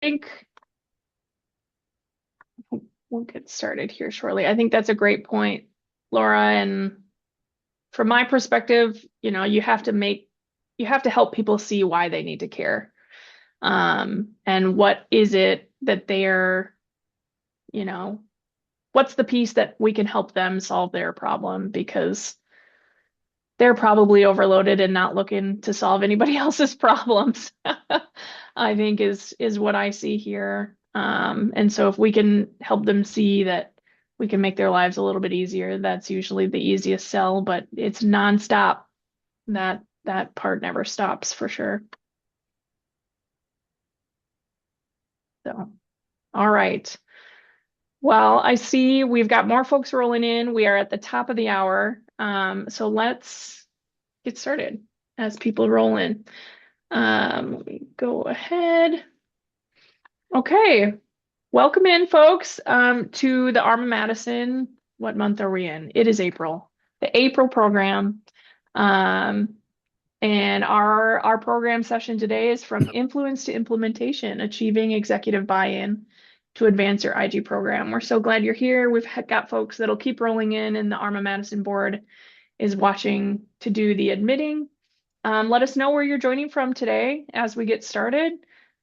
think we'll get started here shortly. I think that's a great point, Laura. And from my perspective, you have to help people see why they need to care. And what is it that they're, you know, what's the piece that we can help them solve their problem, because they're probably overloaded and not looking to solve anybody else's problems. I think is what I see here. And so if we can help them see that we can make their lives a little bit easier, that's usually the easiest sell, but it's nonstop. That part never stops for sure. So, all right. Well, I see we've got more folks rolling in. We are at the top of the hour. So let's get started as people roll in. Let me go ahead. Okay. Welcome in, folks, to the Arma Madison. What month are we in? It is April. The April program. And our program session today is from influence to implementation, achieving executive buy-in to advance your IG program. We're so glad you're here. We've got folks that'll keep rolling in, and the Arma Madison board is watching to do the admitting. Let us know where you're joining from today as we get started.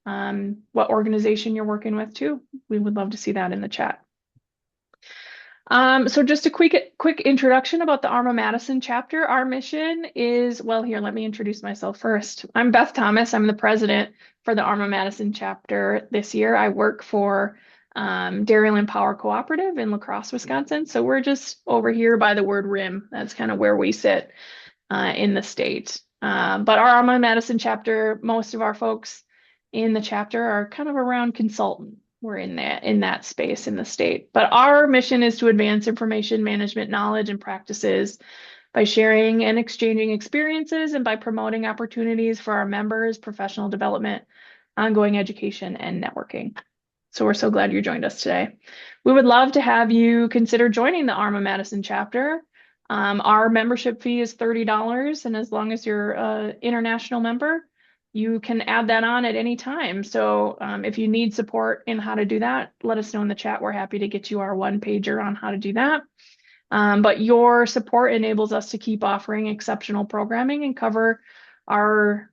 What organization you're working with too. We would love to see that in the chat. So just a quick introduction about the Arma Madison chapter. Our mission is, well, here, let me introduce myself first. I'm Beth Thomas. I'm the president for the Arma Madison chapter this year. I work for Dairyland Power Cooperative in La Crosse, Wisconsin. So we're just over here by the word RIM. That's kind of where we sit in the state. But our Arma Madison chapter, most of our folks in the chapter are kind of around consultant. We're in that space in the state. But our mission is to advance information management knowledge and practices by sharing and exchanging experiences and by promoting opportunities for our members, professional development, ongoing education, and networking. So we're so glad you joined us today. We would love to have you consider joining the Arma Madison chapter. Our membership fee is $30, and as long as you're an international member, you can add that on at any time. So if you need support in how to do that, let us know in the chat. We're happy to get you our one-pager on how to do that. But your support enables us to keep offering exceptional programming and cover our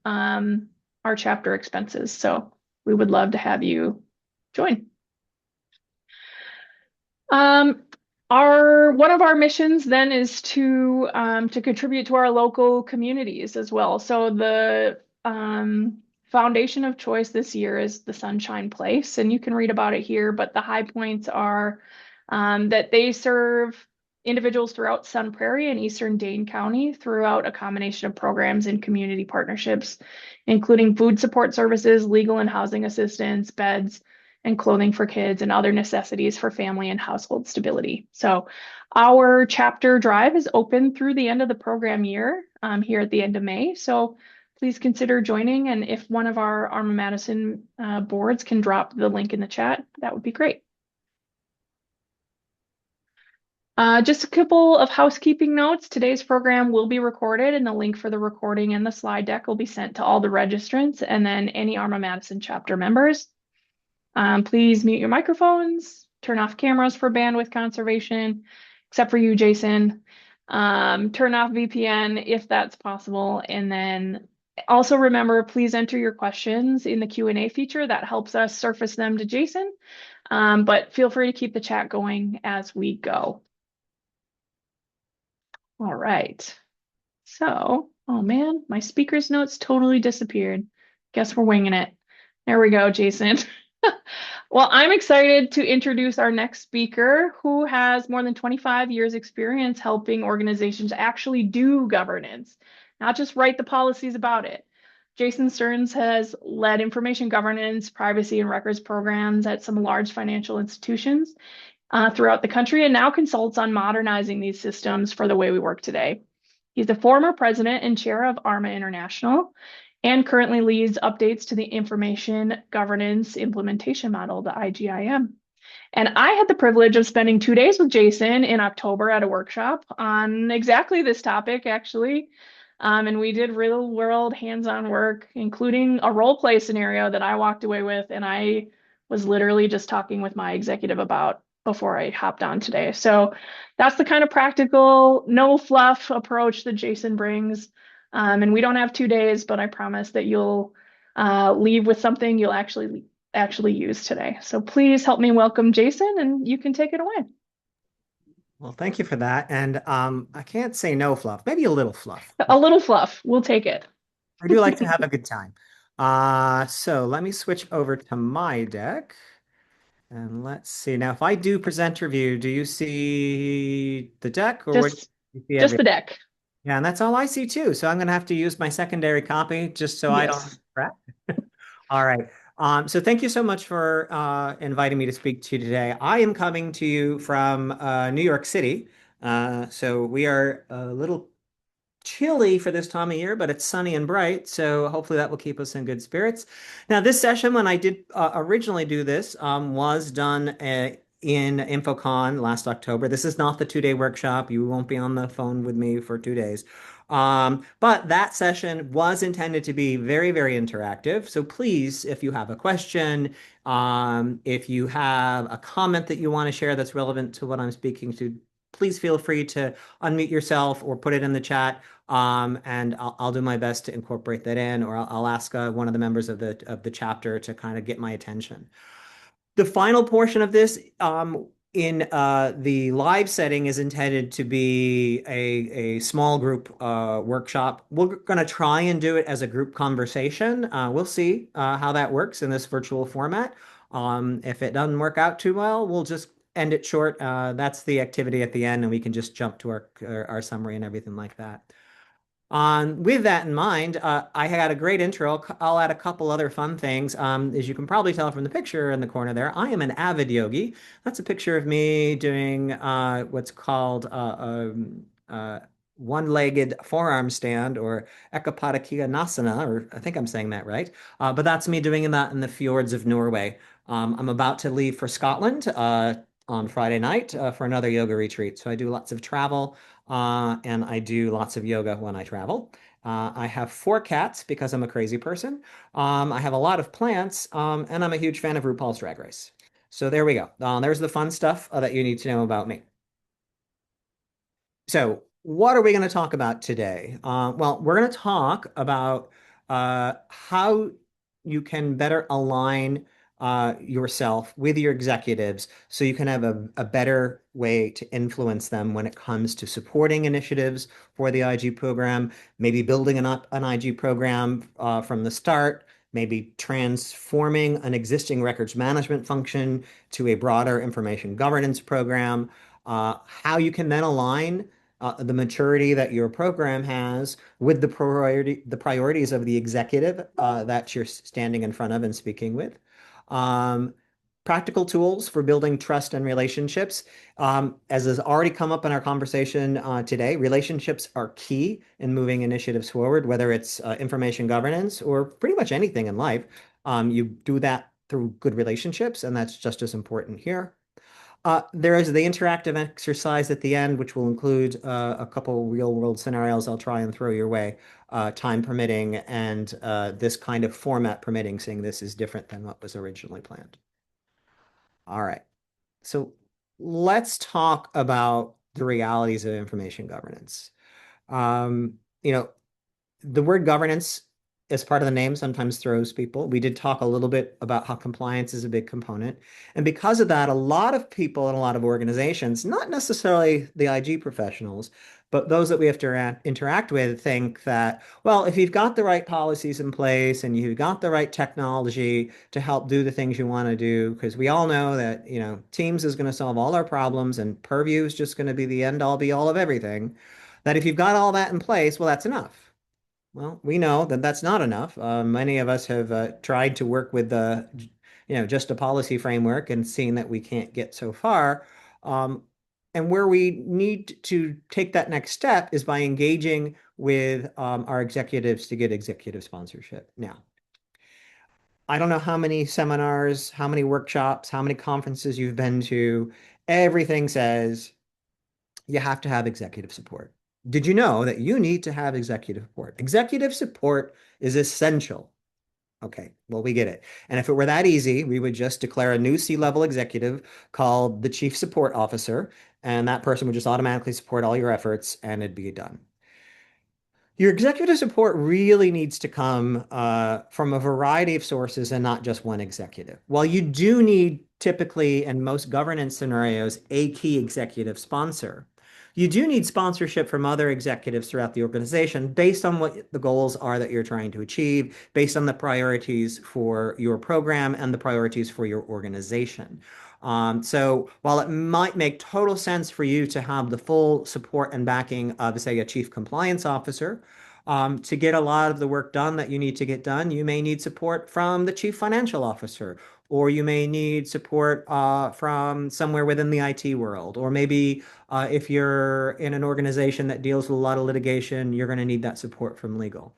chapter expenses. So we would love to have you join. One of our missions then is to contribute to our local communities as well. So the foundation of choice this year is the Sunshine Place, and you can read about it here, but the high points are that they serve individuals throughout Sun Prairie and Eastern Dane County throughout a combination of programs and community partnerships, including food support services, legal and housing assistance, beds, and clothing for kids, and other necessities for family and household stability. So our chapter drive is open through the end of the program year here at the end of May. So please consider joining. And if one of our Arma Madison boards can drop the link in the chat, that would be great. Just a couple of housekeeping notes. Today's program will be recorded, and the link for the recording and the slide deck will be sent to all the registrants and then any Arma Madison chapter members. Please mute your microphones, turn off cameras for bandwidth conservation, except for you, Jason. Turn off VPN if that's possible. And then also remember, please enter your questions in the Q&A feature. That helps us surface them to Jason. But feel free to keep the chat going as we go. All right. So, oh man, my speaker's notes totally disappeared. Guess we're winging it. There we go, Jason. Well, I'm excited to introduce our next speaker, who has more than 25 years experience helping organizations actually do governance, not just write the policies about it. Jason Stearns has led information governance, privacy, and records programs at some large financial institutions throughout the country, and now consults on modernizing these systems for the way we work today. He's the former president and chair of ARMA International, and currently leads updates to the Information Governance Implementation Model, the IGIM. And I had the privilege of spending 2 days with Jason in October at a workshop on exactly this topic, actually. And we did real world hands-on work, including a role play scenario that I walked away with, and I was literally just talking with my executive about before I hopped on today. So that's the kind of practical, no fluff approach that Jason brings. And we don't have 2 days, but I promise that you'll leave with something you'll actually use today. So please help me welcome Jason, and you can take it away. Well, thank you for that. And I can't say no fluff, maybe a little fluff. A little fluff, we'll take it. I do like to have a good time. So let me switch over to my deck and let's see. Now, if I do present review, do you see the deck or what do Just you see just everything? the deck. Yeah, and that's all I see too. So I'm going to have to use my secondary copy just so I don't Yes. crap. All right. So thank you so much for inviting me to speak to you today. I am coming to you from New York City. So we are a little chilly for this time of year, but it's sunny and bright. So hopefully that will keep us in good spirits. Now, this session, when I did originally do this, was done in InfoCon last October. This is not the 2 day workshop. You won't be on the phone with me for 2 days. But that session was intended to be very, very interactive. So please, if you have a question, if you have a comment that you want to share that's relevant to what I'm speaking to, please feel free to unmute yourself or put it in the chat. And I'll do my best to incorporate that in, or I'll ask one of the members of the chapter to kind of get my attention. The final portion of this in the live setting is intended to be a small group workshop. We're going to try and do it as a group conversation. We'll see how that works in this virtual format. If it doesn't work out too well, we'll just end it short. That's the activity at the end, and we can just jump to our summary and everything like that. With that in mind, I had a great intro. I'll add a couple other fun things. As you can probably tell from the picture in the corner there, I am an avid yogi. That's a picture of me doing what's called one-legged forearm stand or Ekapadakyanasana, or I think I'm saying that right. But that's me doing that in the fjords of Norway. I'm about to leave for Scotland on Friday night for another yoga retreat. So I do lots of travel and I do lots of yoga when I travel. I have 4 cats because I'm a crazy person. I have a lot of plants, and I'm a huge fan of RuPaul's Drag Race. So there we go. There's the fun stuff that you need to know about me. So, what are we going to talk about today? Well, we're going to talk about how you can better align yourself with your executives so you can have a better way to influence them when it comes to supporting initiatives for the IG program, maybe building an IG program from the start, maybe transforming an existing records management function to a broader information governance program, how you can then align the maturity that your program has with the priorities of the executive that you're standing in front of and speaking with. Um, Practical tools for building trust and relationships. As has already come up in our conversation today, relationships are key in moving initiatives forward, whether it's information governance or pretty much anything in life. You do that through good relationships, and that's just as important here. There is the interactive exercise at the end, which will include a couple real world scenarios I'll try and throw your way, time permitting and this kind of format permitting, seeing this is different than what was originally planned. All right. So let's talk about the realities of information governance. Um, you know, the word governance as part of the name sometimes throws people. We did talk a little bit about how compliance is a big component. And because of that, a lot of people in a lot of organizations, not necessarily the IG professionals, but those that we have to interact with think that, well, if you've got the right policies in place and you've got the right technology to help do the things you want to do, because we all know that, Teams is going to solve all our problems and Purview is just going to be the end all be all of everything, that if you've got all that in place, well, that's enough. Well, we know that that's not enough. Many of us have tried to work with just a policy framework and seen that we can't get so far. Um, and where we need to take that next step is by engaging with our executives to get executive sponsorship. Now, I don't know how many seminars, how many workshops, how many conferences you've been to. Everything says you have to have executive support. Did you know that you need to have executive support? Executive support is essential Okay, well, we get it. And if it were that easy, we would just declare a new C-level executive called the Chief Support Officer, and that person would just automatically support all your efforts and it'd be done. Your executive support really needs to come from a variety of sources and not just one executive. While you do need typically in most governance scenarios a key executive sponsor, you do need sponsorship from other executives throughout the organization based on what the goals are that you're trying to achieve, based on the priorities for your program and the priorities for your organization. So while it might make total sense for you to have the full support and backing of, say, a chief compliance officer, to get a lot of the work done that you need to get done, you may need support from the chief financial officer, or you may need support from somewhere within the IT world, or maybe if you're in an organization that deals with a lot of litigation, you're going to need that support from legal.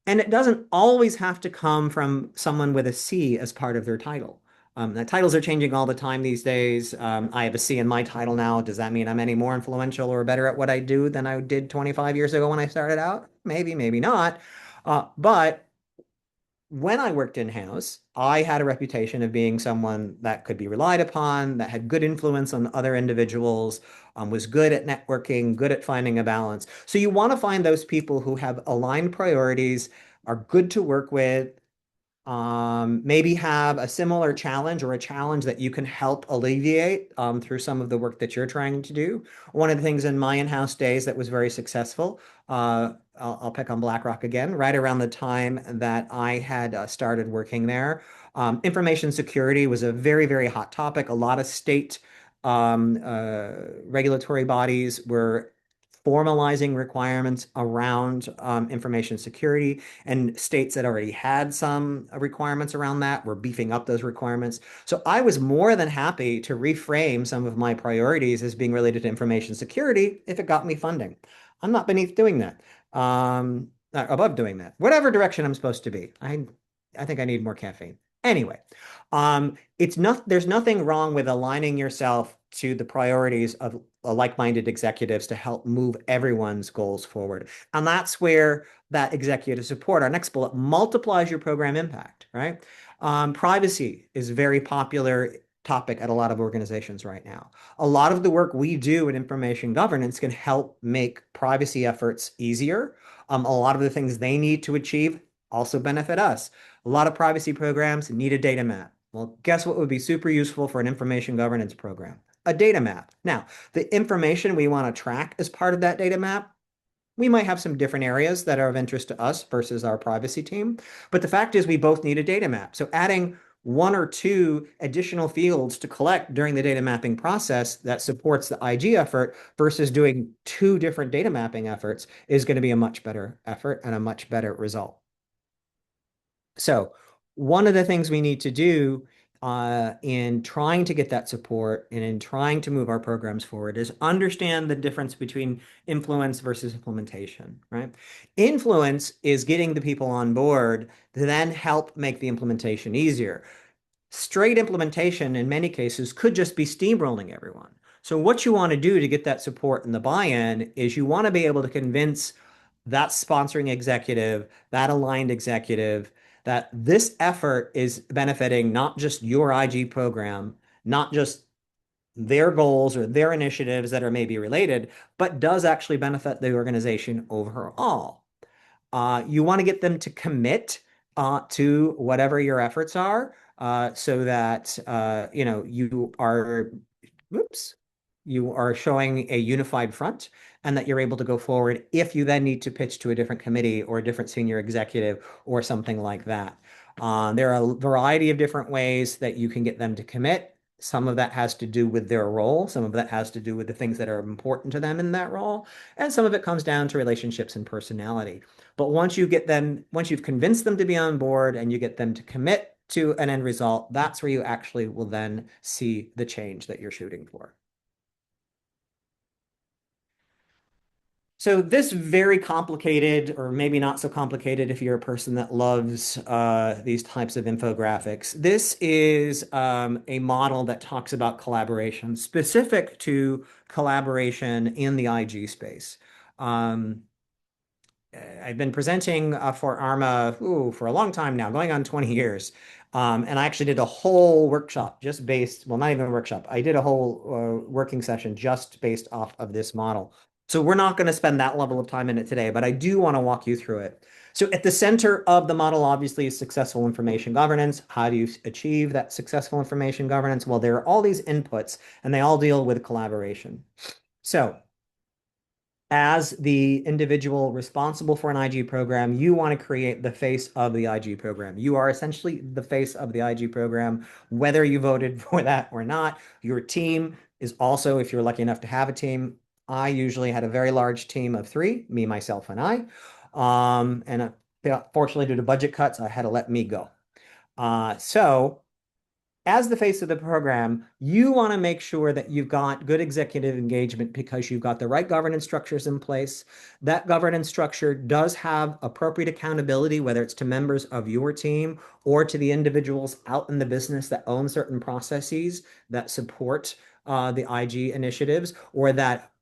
And it doesn't always have to come from someone with a C as part of their title. The titles are changing all the time these days. I have a C in my title now. Does that mean I'm any more influential or better at what I do than I did 25 years ago when I started out? Maybe, maybe not. But when I worked in-house, I had a reputation of being someone that could be relied upon, that had good influence on other individuals, was good at networking, good at finding a balance. So you want to find those people who have aligned priorities, are good to work with, maybe have a similar challenge or a challenge that you can help alleviate through some of the work that you're trying to do. One of the things in my in-house days that was very successful, I'll pick on BlackRock again, right around the time that I had started working there. Information security was a very, very hot topic. A lot of state regulatory bodies were formalizing requirements around information security, and states that already had some requirements around that were beefing up those requirements. So I was more than happy to reframe some of my priorities as being related to information security if it got me funding. I'm not beneath doing that. Above doing that. Whatever direction I'm supposed to be. I think I need more caffeine. Anyway, there's nothing wrong with aligning yourself to the priorities of like-minded executives to help move everyone's goals forward. And that's where that executive support, our next bullet, multiplies your program impact, right? Privacy is a very popular topic at a lot of organizations right now. A lot of the work we do in information governance can help make privacy efforts easier. A lot of the things they need to achieve also benefit us. A lot of privacy programs need a data map. Well, guess what would be super useful for an information governance program? A data map. Now, the information we want to track as part of that data map, we might have some different areas that are of interest to us versus our privacy team. But the fact is we both need a data map. So adding one or two additional fields to collect during the data mapping process that supports the IG effort versus doing two different data mapping efforts is going to be a much better effort and a much better result. So one of the things we need to do in trying to get that support and in trying to move our programs forward is understand the difference between influence versus implementation, right? Influence is getting the people on board to then help make the implementation easier. Straight implementation in many cases could just be steamrolling everyone. So what you want to do to get that support and the buy-in is you want to be able to convince that sponsoring executive, that aligned executive, that this effort is benefiting not just your IG program, not just their goals or their initiatives that are maybe related, but does actually benefit the organization overall. You want to get them to commit to whatever your efforts are, so that you are, oops, you are showing a unified front and that you're able to go forward if you then need to pitch to a different committee or a different senior executive or something like that. There are a variety of different ways that you can get them to commit. Some of that has to do with their role. Some of that has to do with the things that are important to them in that role. And some of it comes down to relationships and personality. But once you've convinced them to be on board and you get them to commit to an end result, that's where you actually will then see the change that you're shooting for. So this very complicated, or maybe not so complicated if you're a person that loves these types of infographics. This is a model that talks about collaboration, specific to collaboration in the IG space. Um, I've been presenting for ARMA for a long time now, going on 20 years. And I actually did a whole workshop just based, well, not even a workshop. I did a whole working session just based off of this model. So we're not going to spend that level of time in it today, but I do want to walk you through it. So at the center of the model, obviously, is successful information governance. How do you achieve that successful information governance? Well, there are all these inputs, and they all deal with collaboration. So as the individual responsible for an IG program, you want to create the face of the IG program. You are essentially the face of the IG program, whether you voted for that or not. Your team is also, if you're lucky enough to have a team, I usually had a very large team of three, me, myself, and I. Fortunately, due to budget cuts, I had to let me go. So as the face of the program, you want to make sure that you've got good executive engagement because you've got the right governance structures in place. That governance structure does have appropriate accountability, whether it's to members of your team or to the individuals out in the business that own certain processes that support the IG initiatives or that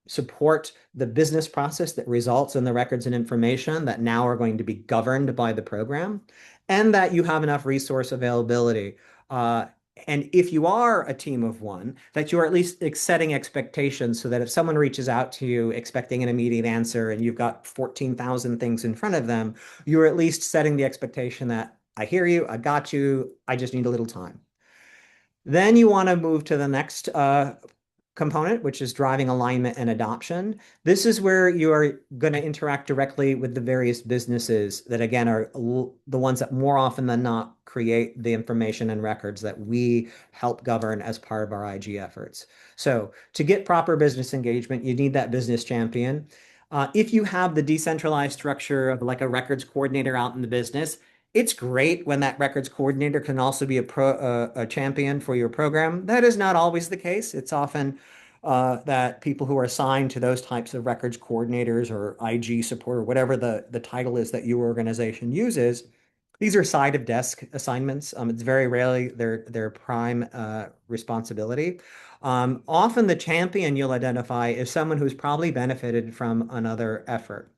support the business process that results in the records and information that now are going to be governed by the program, and that you have enough resource availability. Uh, and if you are a team of one, that you are at least setting expectations so that if someone reaches out to you expecting an immediate answer and you've got 14,000 things in front of them, you're at least setting the expectation that I hear you, I got you, I just need a little time. Then you want to move to the next component, which is driving alignment and adoption. This is where you are going to interact directly with the various businesses that, again, are the ones that more often than not create the information and records that we help govern as part of our IG efforts. So to get proper business engagement, you need that business champion. If you have the decentralized structure of like a records coordinator out in the business, it's great when that records coordinator can also be a champion for your program. That is not always the case. It's often that people who are assigned to those types of records coordinators or IG support or whatever the title is that your organization uses, these are side of desk assignments. It's very rarely their prime responsibility. Often the champion you'll identify is someone who's probably benefited from another effort.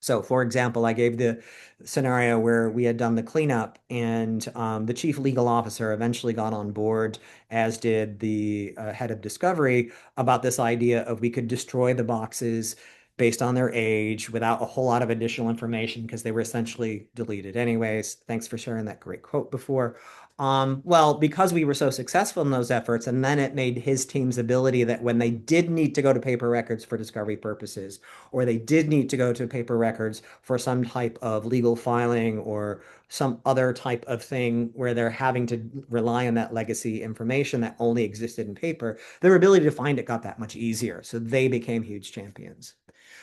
So, for example, I gave the scenario where we had done the cleanup, and the chief legal officer eventually got on board, as did the head of discovery, about this idea of we could destroy the boxes based on their age without a whole lot of additional information because they were essentially deleted anyways. Thanks for sharing that great quote before. Well, because we were so successful in those efforts, and then it made his team's ability that when they did need to go to paper records for discovery purposes, or they did need to go to paper records for some type of legal filing or some other type of thing where they're having to rely on that legacy information that only existed in paper, their ability to find it got that much easier. So they became huge champions.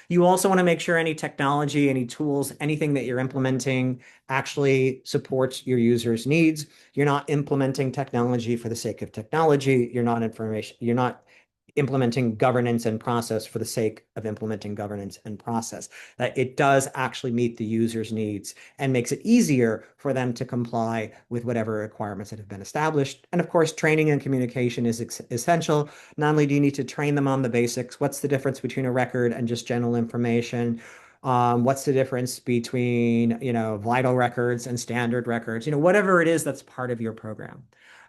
You also want to make sure any technology, any tools, anything that you're implementing actually supports your users' needs. You're not implementing technology for the sake of technology. You're not implementing governance and process for the sake of implementing governance and process. That it does actually meet the user's needs and makes it easier for them to comply with whatever requirements that have been established. And of course, training and communication is essential. Not only do you need to train them on the basics, what's the difference between a record and just general information? What's the difference between, vital records and standard records? Whatever it is that's part of your program.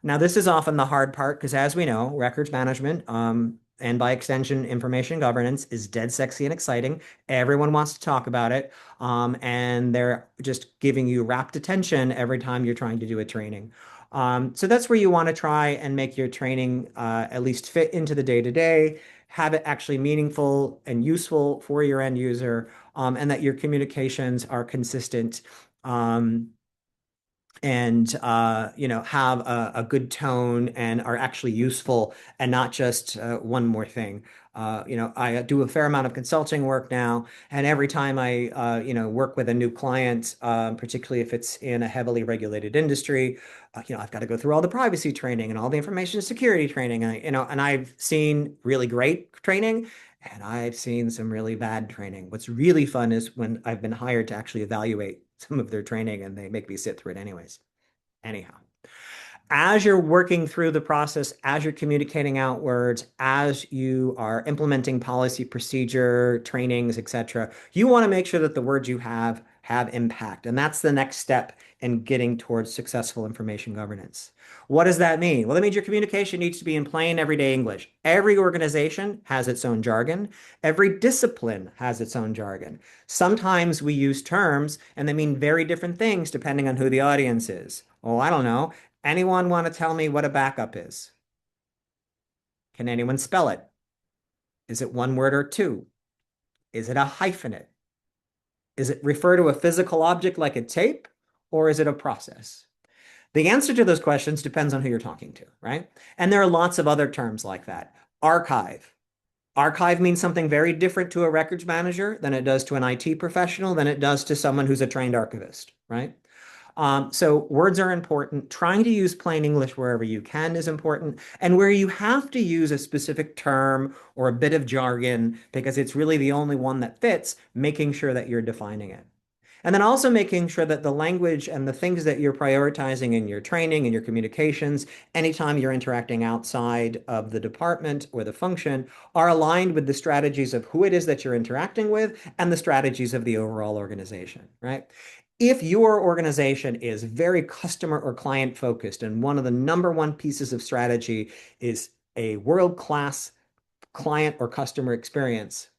Now, this is often the hard part because, as we know, records management, and by extension, information governance is dead sexy and exciting. Everyone wants to talk about it. And they're just giving you rapt attention every time you're trying to do a training. So that's where you want to try and make your training at least fit into the day to day, have it actually meaningful and useful for your end user, and that your communications are consistent. And have a good tone and are actually useful and not just one more thing. I do a fair amount of consulting work now, and every time I work with a new client, particularly if it's in a heavily regulated industry, I've got to go through all the privacy training and all the information security training, and I've seen really great training. And I've seen some really bad training. What's really fun is when I've been hired to actually evaluate some of their training and they make me sit through it anyways. Anyhow, as you're working through the process, as you're communicating outwards, as you are implementing policy, procedure, trainings, etc., you want to make sure that the words you have impact. And that's the next step in getting towards successful information governance. What does that mean? Well, that means your communication needs to be in plain everyday English. Every organization has its own jargon. Every discipline has its own jargon. Sometimes we use terms and they mean very different things depending on who the audience is. Oh, I don't know. Anyone want to tell me what a backup is? Can anyone spell it? Is it one word or two? Is it a hyphenate? Is it refer to a physical object like a tape, or is it a process? The answer to those questions depends on who you're talking to, right? And there are lots of other terms like that. Archive. Archive means something very different to a records manager than it does to an IT professional, than it does to someone who's a trained archivist, right? So words are important. Trying to use plain English wherever you can is important. And where you have to use a specific term or a bit of jargon because it's really the only one that fits, making sure that you're defining it. And then also making sure that the language and the things that you're prioritizing in your training and your communications, anytime you're interacting outside of the department or the function, are aligned with the strategies of who it is that you're interacting with and the strategies of the overall organization, right? If your organization is very customer or client focused, and one of the number one pieces of strategy is a world-class client or customer experience,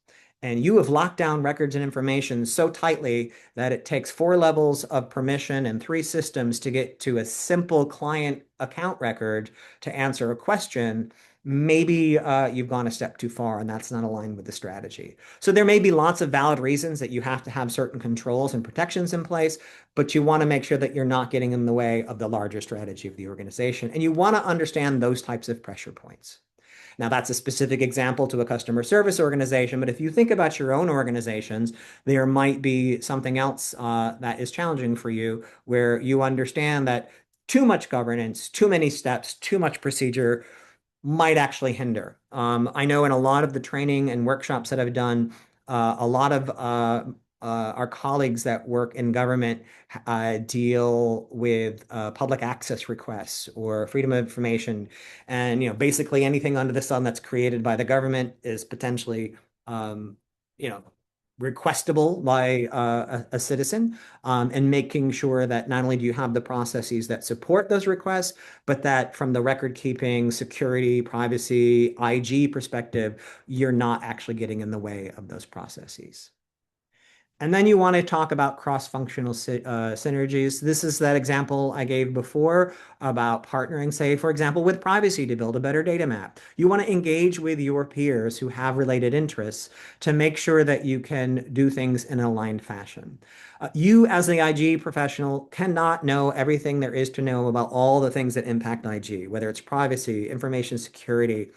and you have locked down records and information so tightly that it takes 4 levels of permission and 3 systems to get to a simple client account record to answer a question, maybe you've gone a step too far and that's not aligned with the strategy. So there may be lots of valid reasons that you have to have certain controls and protections in place, but you want to make sure that you're not getting in the way of the larger strategy of the organization. And you want to understand those types of pressure points. Now, that's a specific example to a customer service organization, but if you think about your own organizations, there might be something else that is challenging for you where you understand that too much governance, too many steps, too much procedure might actually hinder. I know in a lot of the training and workshops that I've done, a lot of our colleagues that work in government deal with public access requests or freedom of information, and basically anything under the sun that's created by the government is potentially um, you know requestable by a citizen, and making sure that not only do you have the processes that support those requests, but that from the record keeping, security, privacy, IG perspective, you're not actually getting in the way of those processes. And then you want to talk about cross-functional synergies. This is that example I gave before about partnering, say, for example, with privacy to build a better data map. You want to engage with your peers who have related interests to make sure that you can do things in an aligned fashion. You, as the IG professional, cannot know everything there is to know about all the things that impact IG, whether it's privacy, information security,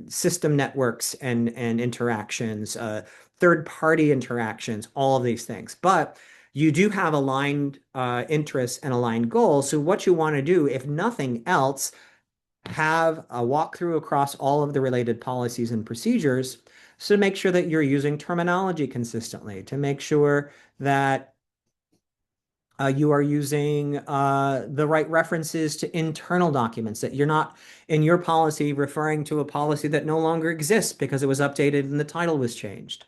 system networks and interactions, third-party interactions, all of these things. But you do have aligned interests and aligned goals. So what you want to do, if nothing else, have a walkthrough across all of the related policies and procedures so to make sure that you're using terminology consistently, to make sure that you are using the right references to internal documents, that you're not in your policy referring to a policy that no longer exists because it was updated and the title was changed.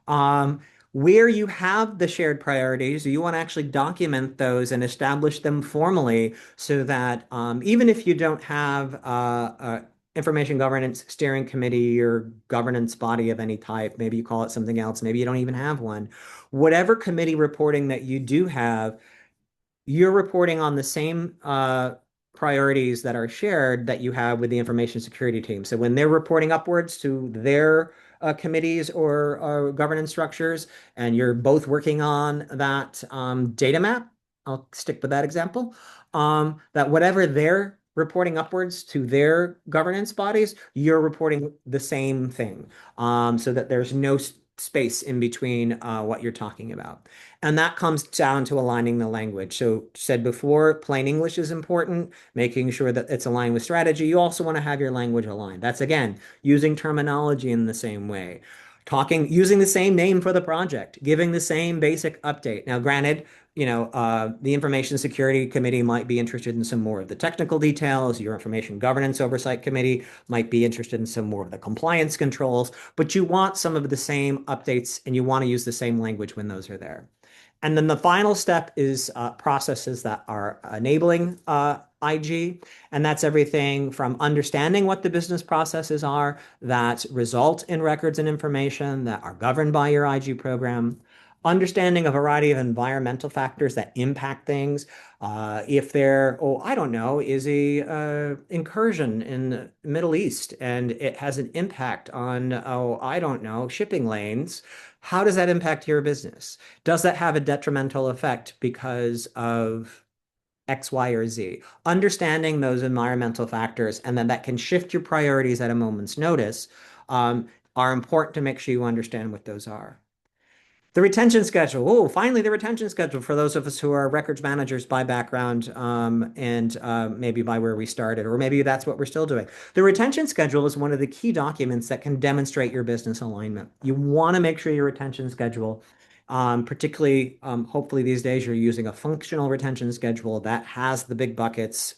Um, where you have the shared priorities, you want to actually document those and establish them formally so that even if you don't have information governance steering committee or governance body of any type, maybe you call it something else, maybe you don't even have one, whatever committee reporting that you do have, you're reporting on the same priorities that are shared that you have with the information security team. So when they're reporting upwards to their committees or governance structures, and you're both working on that data map, I'll stick with that example, that whatever they're reporting upwards to their governance bodies, you're reporting the same thing, so that there's no space in between what you're talking about. And that comes down to aligning the language. So said before, plain English is important, making sure that it's aligned with strategy. You also want to have your language aligned. That's again, using terminology in the same way. talking, using the same name for the project, giving the same basic update. Now, granted, the Information Security Committee might be interested in some more of the technical details. Your Information Governance Oversight Committee might be interested in some more of the compliance controls, but you want some of the same updates and you want to use the same language when those are there. And then the final step is processes that are enabling IG. And that's everything from understanding what the business processes are that result in records and information that are governed by your IG program, understanding a variety of environmental factors that impact things. If there, oh, I don't know, is a incursion in the Middle East and it has an impact on, oh, I don't know, shipping lanes. How does that impact your business? Does that have a detrimental effect because of X, Y, or Z? Understanding those environmental factors and then that can shift your priorities at a moment's notice are important to make sure you understand what those are. The retention schedule. Oh, finally, the retention schedule for those of us who are records managers by background and maybe by where we started, or maybe that's what we're still doing. The retention schedule is one of the key documents that can demonstrate your business alignment. You want to make sure your retention schedule, particularly, hopefully these days you're using a functional retention schedule that has the big buckets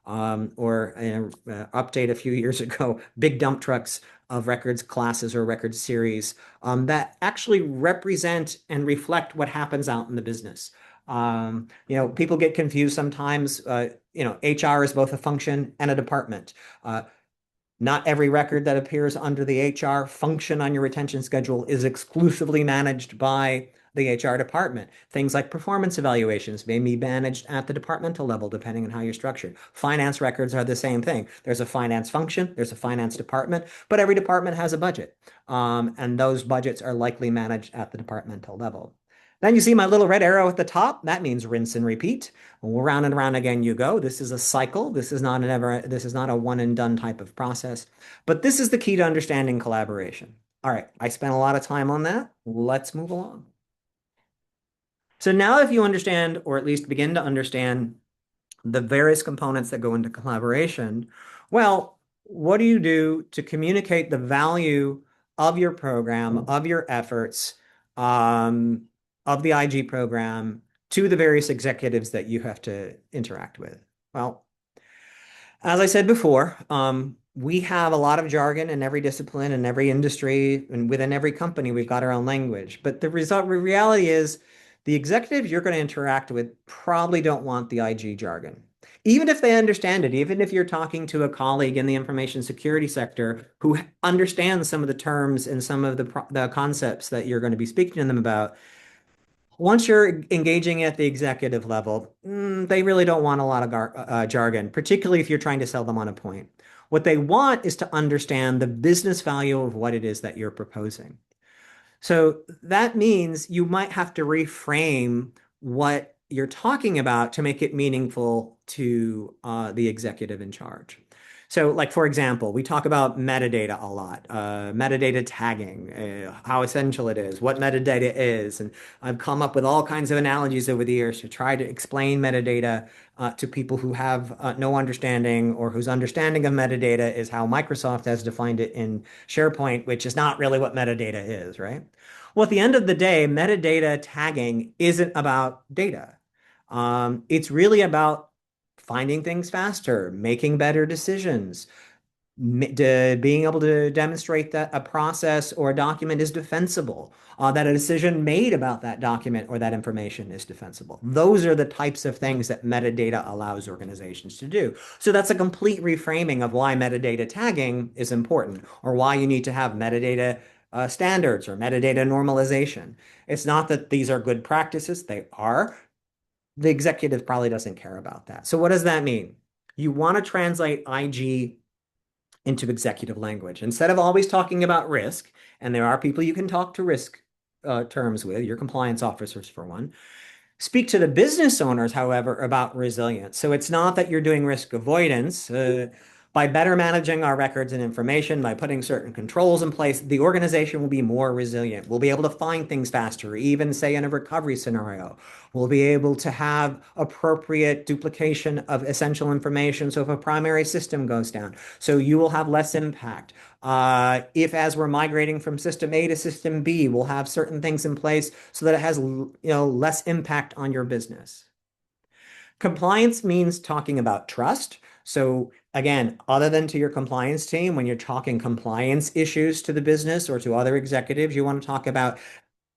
or an update a few years ago, big dump trucks of records classes or records series that actually represent and reflect what happens out in the business. People get confused sometimes. HR is both a function and a department. Not every record that appears under the HR function on your retention schedule is exclusively managed by the HR department. Things like performance evaluations may be managed at the departmental level, depending on how you're structured. Finance records are the same thing. There's a finance function, there's a finance department, but every department has a budget. And those budgets are likely managed at the departmental level. Then you see my little red arrow at the top. That means rinse and repeat. Round and around again you go. This is a cycle. This is not a one and done type of process. But this is the key to understanding collaboration. All right, I spent a lot of time on that. Let's move along. So now if you understand, or at least begin to understand the various components that go into collaboration, well, what do you do to communicate the value of your program, of your efforts, um, of the IG program to the various executives that you have to interact with? Well, as I said before, we have a lot of jargon in every discipline and every industry, and within every company, we've got our own language. But reality is, the executives you're going to interact with probably don't want the IG jargon. Even if they understand it, even if you're talking to a colleague in the information security sector who understands some of the terms and some of the concepts that you're going to be speaking to them about, once you're engaging at the executive level, they really don't want a lot of jargon, particularly if you're trying to sell them on a point. What they want is to understand the business value of what it is that you're proposing. So that means you might have to reframe what you're talking about to make it meaningful to the executive in charge. So, like for example, we talk about metadata a lot, metadata tagging, how essential it is, what metadata is, and I've come up with all kinds of analogies over the years to try to explain metadata to people who have no understanding or whose understanding of metadata is how Microsoft has defined it in SharePoint, which is not really what metadata is, right? Well, at the end of the day, metadata tagging isn't about data. It's really about finding things faster, making better decisions, being able to demonstrate that a process or a document is defensible, that a decision made about that document or that information is defensible. Those are the types of things that metadata allows organizations to do. So that's a complete reframing of why metadata tagging is important or why you need to have metadata standards or metadata normalization. It's not that these are good practices, they are. The executive probably doesn't care about that. So what does that mean? You want to translate IG into executive language. Instead of always talking about risk, and there are people you can talk to risk terms with, your compliance officers for one, speak to the business owners, however, about resilience. So it's not that you're doing risk avoidance. By better managing our records and information, by putting certain controls in place, the organization will be more resilient. We'll be able to find things faster, even say in a recovery scenario. We'll be able to have appropriate duplication of essential information. So if a primary system goes down, so you will have less impact. If as we're migrating from system A to system B, we'll have certain things in place so that it has, less impact on your business. Compliance means talking about trust. So again, other than to your compliance team, when you're talking compliance issues to the business or to other executives, you want to talk about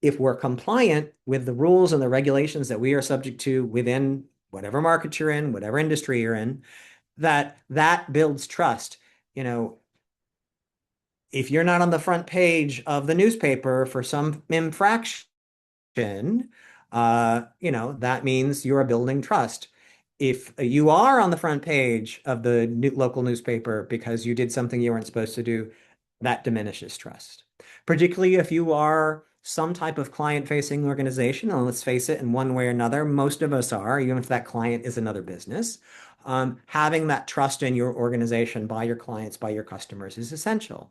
if we're compliant with the rules and the regulations that we are subject to within whatever market you're in, whatever industry you're in, that builds trust. You know, if you're not on the front page of the newspaper for some infraction, that means you are building trust. If you are on the front page of the local newspaper because you did something you weren't supposed to do, that diminishes trust. Particularly if you are some type of client-facing organization, and let's face it, in one way or another, most of us are, even if that client is another business. Having that trust in your organization by your clients, by your customers is essential.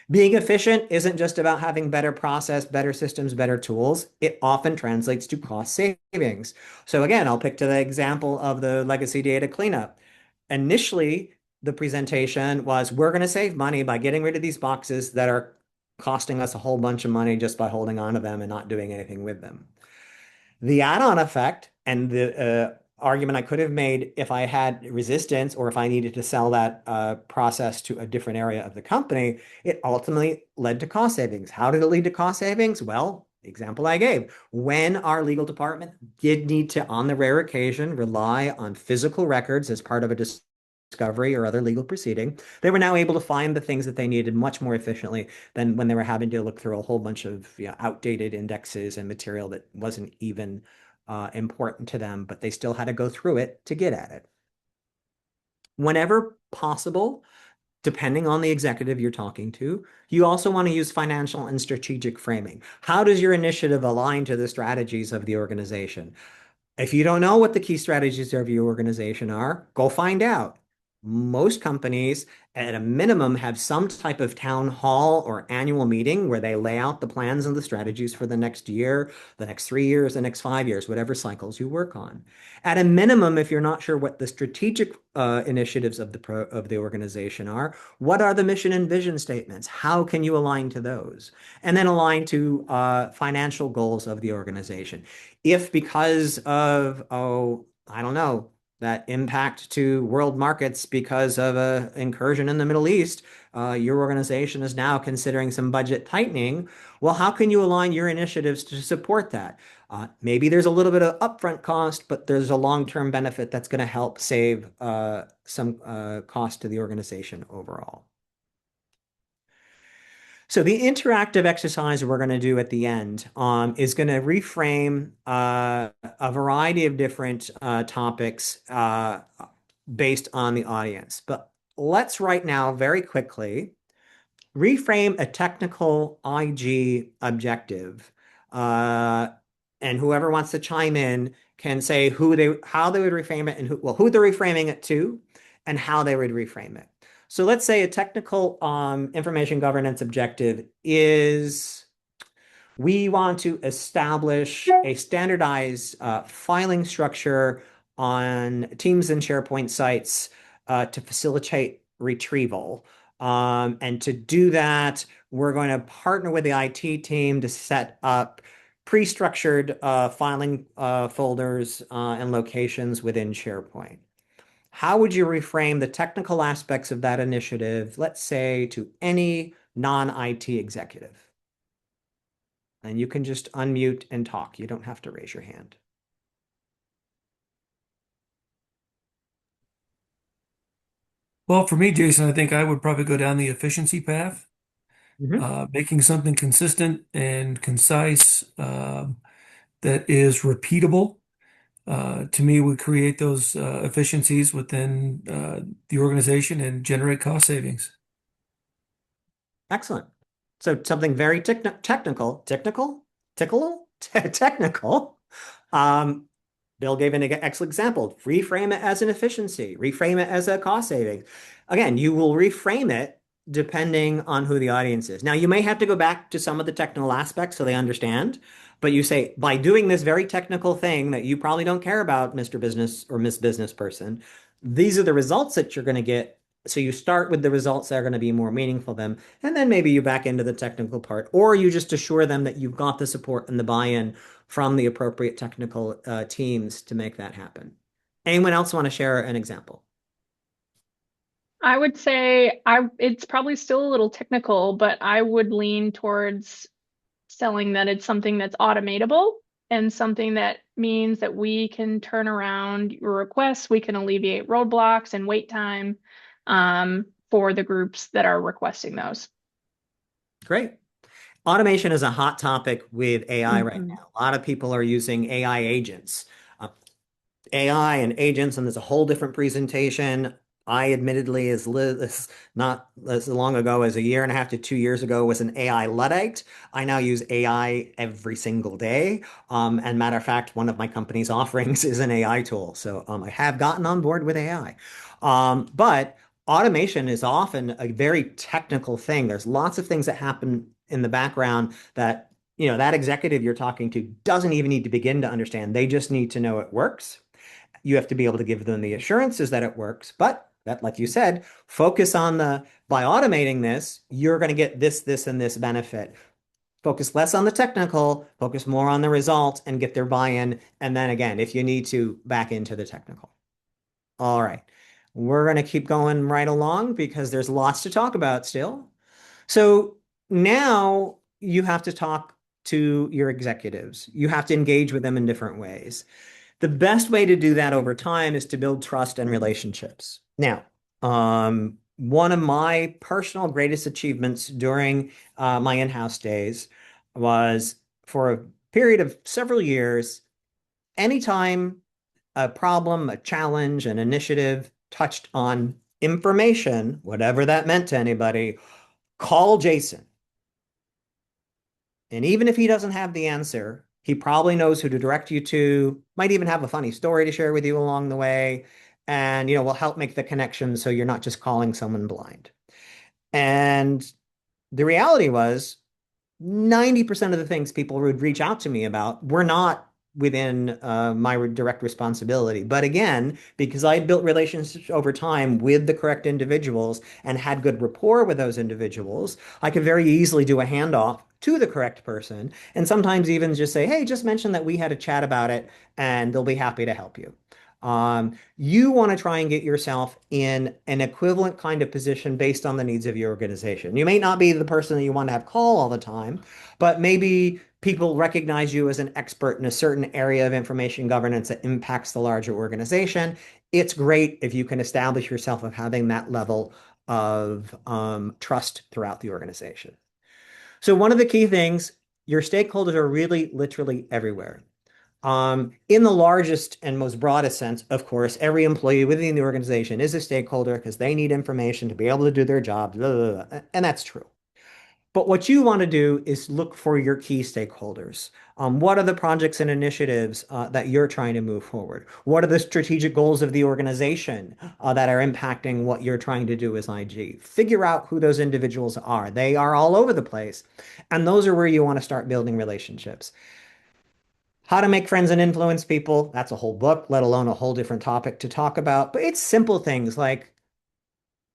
Being efficient isn't just about having better process, better systems, better tools. It often translates to cost savings. So again, I'll pick to the example of the legacy data cleanup. Initially, the presentation was we're going to save money by getting rid of these boxes that are costing us a whole bunch of money just by holding on to them and not doing anything with them. The add-on effect and the argument I could have made if I had resistance or if I needed to sell that process to a different area of the company, it ultimately led to cost savings. How did it lead to cost savings? Well, the example I gave, when our legal department did need to, on the rare occasion, rely on physical records as part of a discovery or other legal proceeding, they were now able to find the things that they needed much more efficiently than when they were having to look through a whole bunch of outdated indexes and material that wasn't even important to them, but they still had to go through it to get at it. Whenever possible, depending on the executive you're talking to, you also want to use financial and strategic framing. How does your initiative align to the strategies of the organization? If you don't know what the key strategies of your organization are, go find out. Most companies, at a minimum, have some type of town hall or annual meeting where they lay out the plans and the strategies for the next year, the next 3 years, the next 5 years, whatever cycles you work on. At a minimum, if you're not sure what the strategic initiatives of the organization are, what are the mission and vision statements? How can you align to those? And then align to financial goals of the organization. If because of, I don't know, that impact to world markets because of an incursion in the Middle East, your organization is now considering some budget tightening. Well, how can you align your initiatives to support that? Maybe there's a little bit of upfront cost, but there's a long-term benefit that's going to help save some cost to the organization overall. So the interactive exercise we're going to do at the end is going to reframe a variety of different topics based on the audience. But let's right now, very quickly, reframe a technical IG objective. Uh, and whoever wants to chime in can say how they would reframe it and who they're reframing it to and how they would reframe it. So let's say a technical information governance objective is we want to establish a standardized filing structure on Teams and SharePoint sites to facilitate retrieval. And to do that, we're going to partner with the IT team to set up pre-structured filing folders and locations within SharePoint. How would you reframe the technical aspects of that initiative, let's say, to any non-IT executive? And you can just unmute and talk. You don't have to raise your hand. Well, for me, Jason, I think I would probably go down the efficiency path, Mhm. making something consistent and concise that is repeatable. To me, would create those efficiencies within the organization and generate cost savings. Excellent. So something very technical, technical, technical. Bill gave an excellent example. Reframe it as an efficiency, reframe it as a cost saving. Again, you will reframe it depending on who the audience is. Now, you may have to go back to some of the technical aspects so they understand, but you say, by doing this very technical thing that you probably don't care about, Mr. Business or Miss Business Person, these are the results that you're going to get. So you start with the results that are going to be more meaningful to them, and then maybe you back into the technical part, or you just assure them that you've got the support and the buy-in from the appropriate technical teams to make that happen. Anyone else want to share an example? I would say it's probably still a little technical, but I would lean towards selling that it's something that's automatable and something that means that we can turn around your requests, we can alleviate roadblocks and wait time for the groups that are requesting those. Great. Automation is a hot topic with AI right Mhm. now. A lot of people are using AI agents. AI and agents, and there's a whole different presentation. I admittedly, as not as long ago as a year and a half to 2 years ago, was an AI Luddite. I now use AI every single day. And matter of fact, one of my company's offerings is an AI tool. So I have gotten on board with AI. But automation is often a very technical thing. There's lots of things that happen in the background that, that executive you're talking to doesn't even need to begin to understand. They just need to know it works. You have to be able to give them the assurances that it works. But that, like you said, focus on by automating this, you're going to get this, this, and this benefit. Focus less on the technical, focus more on the results and get their buy-in. And then again, if you need to, back into the technical. All right. We're going to keep going right along because there's lots to talk about still. So now you have to talk to your executives. You have to engage with them in different ways. The best way to do that over time is to build trust and relationships. Now, one of my personal greatest achievements during my in-house days was for a period of several years, anytime a problem, a challenge, an initiative touched on information, whatever that meant to anybody, call Jason. And even if he doesn't have the answer, he probably knows who to direct you to, might even have a funny story to share with you along the way, and will help make the connection so you're not just calling someone blind. And the reality was 90% of the things people would reach out to me about were not within my direct responsibility. But again, because I built relationships over time with the correct individuals and had good rapport with those individuals, I could very easily do a handoff to the correct person and sometimes even just say, hey, just mention that we had a chat about it and they'll be happy to help you. You want to try and get yourself in an equivalent kind of position based on the needs of your organization. You may not be the person that you want to have call all the time, but maybe people recognize you as an expert in a certain area of information governance that impacts the larger organization. It's great if you can establish yourself of having that level of trust throughout the organization. So one of the key things, your stakeholders are really literally everywhere. In the largest and most broadest sense, of course, every employee within the organization is a stakeholder because they need information to be able to do their job, blah, blah, blah. And that's true. But what you want to do is look for your key stakeholders. What are the projects and initiatives that you're trying to move forward? What are the strategic goals of the organization that are impacting what you're trying to do as IG? Figure out who those individuals are. They are all over the place. And those are where you want to start building relationships. How to make friends and influence people, that's a whole book, let alone a whole different topic to talk about. But it's simple things like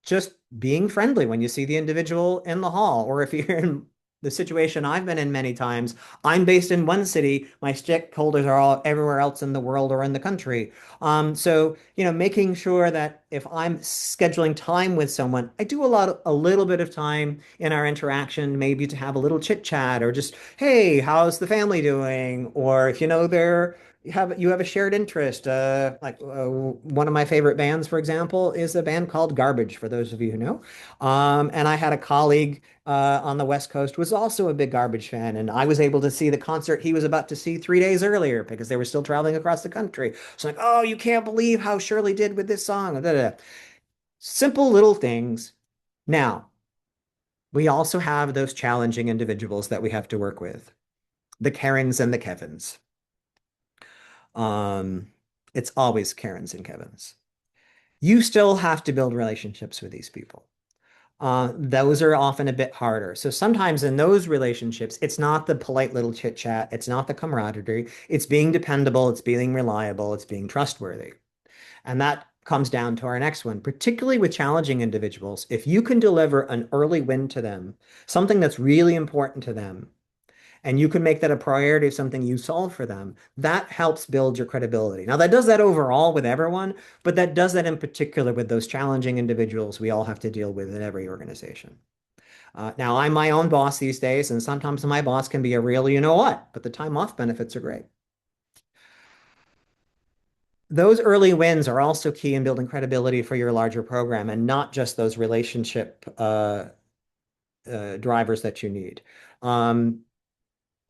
just being friendly when you see the individual in the hall, or if you're in the situation I've been in many times, I'm based in one city, my stakeholders are all everywhere else in the world or in the country. So making sure that if I'm scheduling time with someone, I do a little bit of time in our interaction, maybe to have a little chit chat or just, hey, how's the family doing? Or if they're you have a shared interest. One of my favorite bands, for example, is a band called Garbage, for those of you who know. And I had a colleague on the West Coast was also a big Garbage fan, and I was able to see the concert he was about to see 3 days earlier because they were still traveling across the country. So like, oh, you can't believe how Shirley did with this song. Da, da, da. Simple little things. Now, we also have those challenging individuals that we have to work with, the Karens and the Kevins. Um, it's always Karens and Kevins. You still have to build relationships with these people. Those are often a bit harder. So sometimes in those relationships, it's not the polite little chit chat, it's not the camaraderie, it's being dependable, it's being reliable, it's being trustworthy. And that comes down to our next one, particularly with challenging individuals. If you can deliver an early win to them, something that's really important to them, and you can make that a priority of something you solve for them, that helps build your credibility. Now, that does that overall with everyone, but that does that in particular with those challenging individuals we all have to deal with in every organization. Now, I'm my own boss these days, and sometimes my boss can be a real you know what, but the time off benefits are great. Those early wins are also key in building credibility for your larger program and not just those relationship drivers that you need. Um,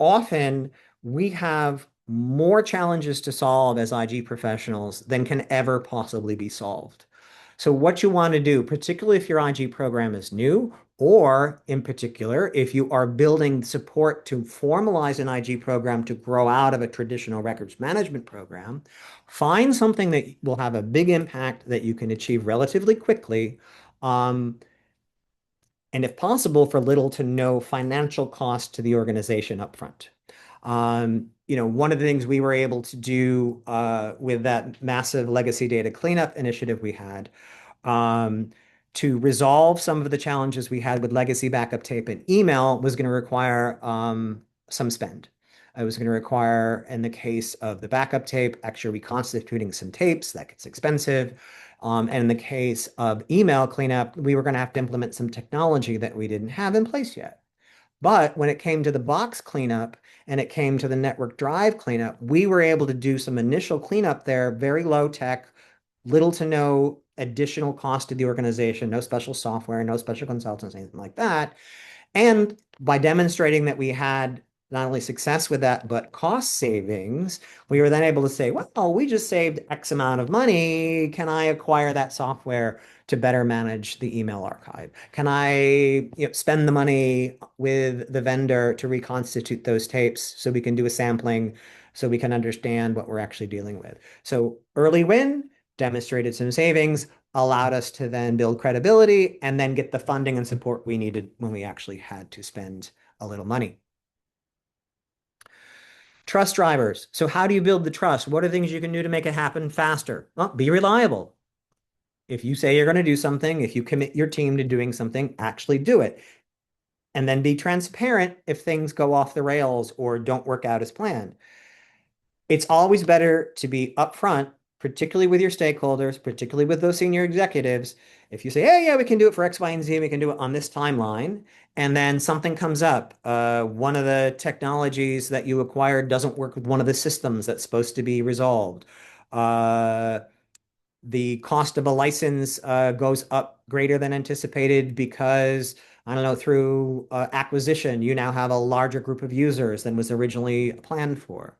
Often we have more challenges to solve as IG professionals than can ever possibly be solved. So what you want to do, particularly if your IG program is new, or in particular, if you are building support to formalize an IG program to grow out of a traditional records management program, find something that will have a big impact that you can achieve relatively quickly. Um, and if possible, for little to no financial cost to the organization upfront. One of the things we were able to do with that massive legacy data cleanup initiative we had um, to resolve some of the challenges we had with legacy backup tape and email was going to require some spend. It was going to require, in the case of the backup tape, actually reconstituting some tapes. That gets expensive. And in the case of email cleanup, we were going to have to implement some technology that we didn't have in place yet. But when it came to the box cleanup and it came to the network drive cleanup, we were able to do some initial cleanup there, very low tech, little to no additional cost to the organization, no special software, no special consultants, anything like that. And by demonstrating that we had not only success with that, but cost savings, we were then able to say, well, we just saved X amount of money. Can I acquire that software to better manage the email archive? Can I spend the money with the vendor to reconstitute those tapes so we can do a sampling so we can understand what we're actually dealing with? So early win, demonstrated some savings, allowed us to then build credibility and then get the funding and support we needed when we actually had to spend a little money. Trust drivers. So how do you build the trust? What are things you can do to make it happen faster? Well, be reliable. If you say you're going to do something, if you commit your team to doing something, actually do it. And then be transparent if things go off the rails or don't work out as planned. It's always better to be upfront, particularly with your stakeholders, particularly with those senior executives. If you say, hey, yeah, we can do it for X, Y, and Z, we can do it on this timeline, and then something comes up, one of the technologies that you acquired doesn't work with one of the systems that's supposed to be resolved. Uh, the cost of a license goes up greater than anticipated because, I don't know, through acquisition, you now have a larger group of users than was originally planned for.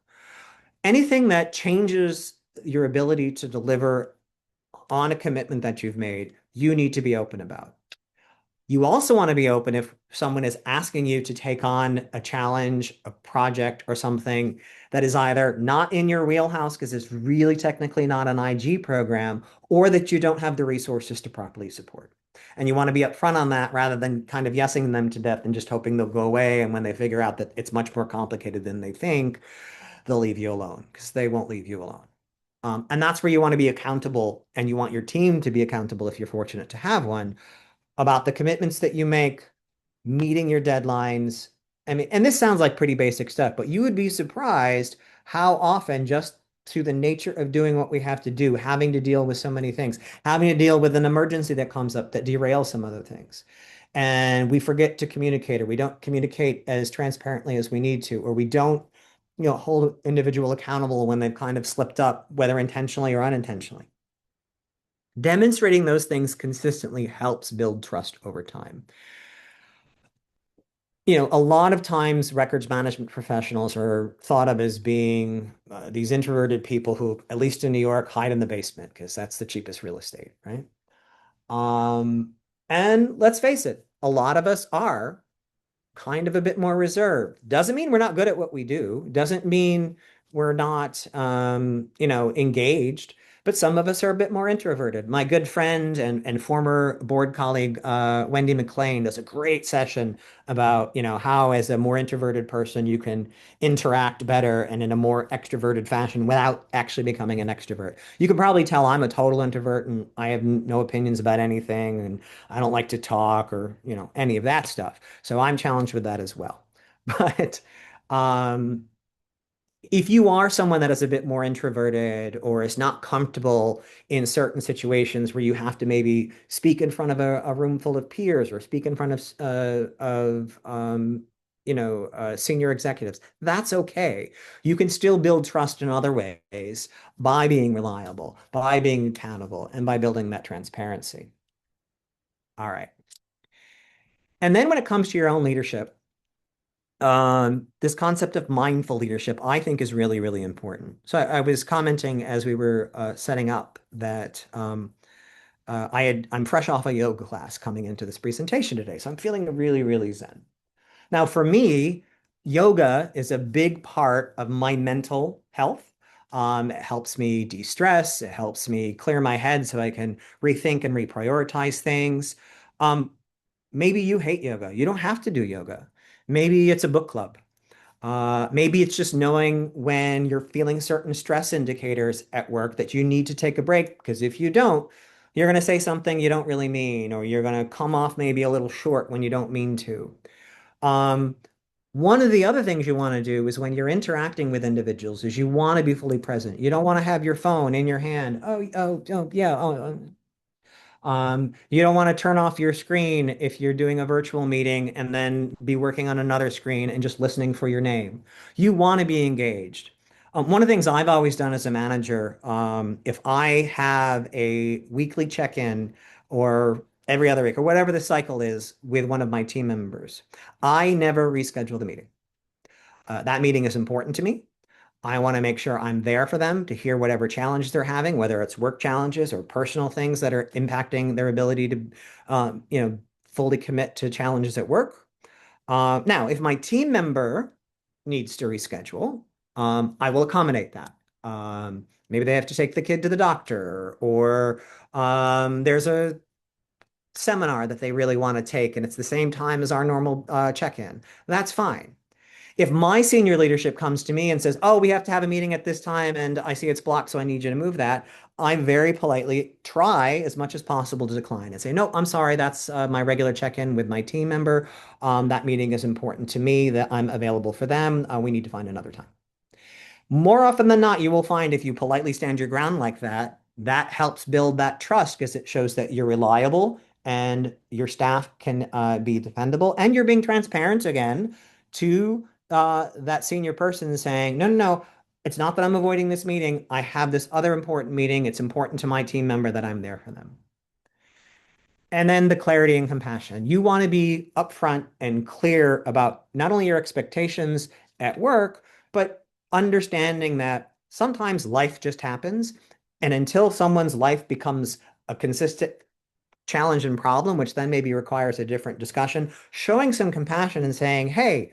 Anything that changes your ability to deliver on a commitment that you've made, you need to be open about. You also want to be open if someone is asking you to take on a challenge, a project, or something that is either not in your wheelhouse because it's really technically not an IG program, or that you don't have the resources to properly support. And you want to be upfront on that rather than kind of yesing them to death and just hoping they'll go away. And when they figure out that it's much more complicated than they think, they'll leave you alone because they won't leave you alone. And that's where you want to be accountable and you want your team to be accountable if you're fortunate to have one about the commitments that you make, meeting your deadlines. I mean, and this sounds like pretty basic stuff, but you would be surprised how often just through the nature of doing what we have to do, having to deal with so many things, having to deal with an emergency that comes up that derails some other things. And we forget to communicate, or we don't communicate as transparently as we need to, or we don't, hold individual accountable when they've kind of slipped up, whether intentionally or unintentionally. Demonstrating those things consistently helps build trust over time. A lot of times records management professionals are thought of as being these introverted people who, at least in New York, hide in the basement because that's the cheapest real estate, right? Um, and let's face it, a lot of us are kind of a bit more reserved. Doesn't mean we're not good at what we do. Doesn't mean we're not, engaged, but some of us are a bit more introverted. My good friend and former board colleague, Wendy McLean, does a great session about, how as a more introverted person, you can interact better and in a more extroverted fashion without actually becoming an extrovert. You can probably tell I'm a total introvert and I have no opinions about anything and I don't like to talk or, any of that stuff. So I'm challenged with that as well. But um, if you are someone that is a bit more introverted or is not comfortable in certain situations where you have to maybe speak in front of a room full of peers or speak in front of senior executives, that's okay. You can still build trust in other ways by being reliable, by being accountable, and by building that transparency. All right. And then when it comes to your own leadership, this concept of mindful leadership, I think, is really, really important. So I was commenting as we were setting up that I'm fresh off a yoga class coming into this presentation today, so I'm feeling really, really zen. Now, for me, yoga is a big part of my mental health. It helps me de-stress. It helps me clear my head so I can rethink and reprioritize things. Um, Maybe you hate yoga. You don't have to do yoga. Maybe it's a book club. Maybe it's just knowing when you're feeling certain stress indicators at work that you need to take a break, because if you don't, you're going to say something you don't really mean, or you're going to come off maybe a little short when you don't mean to. Um, One of the other things you want to do is when you're interacting with individuals is you want to be fully present. You don't want to have your phone in your hand. Oh, yeah. You don't want to turn off your screen if you're doing a virtual meeting and then be working on another screen and just listening for your name. You want to be engaged. One of the things I've always done as a manager, if I have a weekly check-in or every other week or whatever the cycle is with one of my team members, I never reschedule the meeting. That meeting is important to me. I want to make sure I'm there for them to hear whatever challenges they're having, whether it's work challenges or personal things that are impacting their ability to, fully commit to challenges at work. Now, if my team member needs to reschedule, I will accommodate that. Maybe they have to take the kid to the doctor, or there's a seminar that they really want to take, and it's the same time as our normal check-in. That's fine. If my senior leadership comes to me and says, "Oh, we have to have a meeting at this time and I see it's blocked, so I need you to move that," I very politely try as much as possible to decline and say, "No, I'm sorry, that's my regular check-in with my team member. That meeting is important to me, that I'm available for them. We need to find another time." More often than not, you will find if you politely stand your ground like that, that helps build that trust because it shows that you're reliable and your staff can be dependable and you're being transparent again to that senior person saying, "No, no, no, it's not that I'm avoiding this meeting. I have this other important meeting. It's important to my team member that I'm there for them." And then the clarity and compassion. You want to be upfront and clear about not only your expectations at work, but understanding that sometimes life just happens. And until someone's life becomes a consistent challenge and problem, which then maybe requires a different discussion, showing some compassion and saying, "Hey,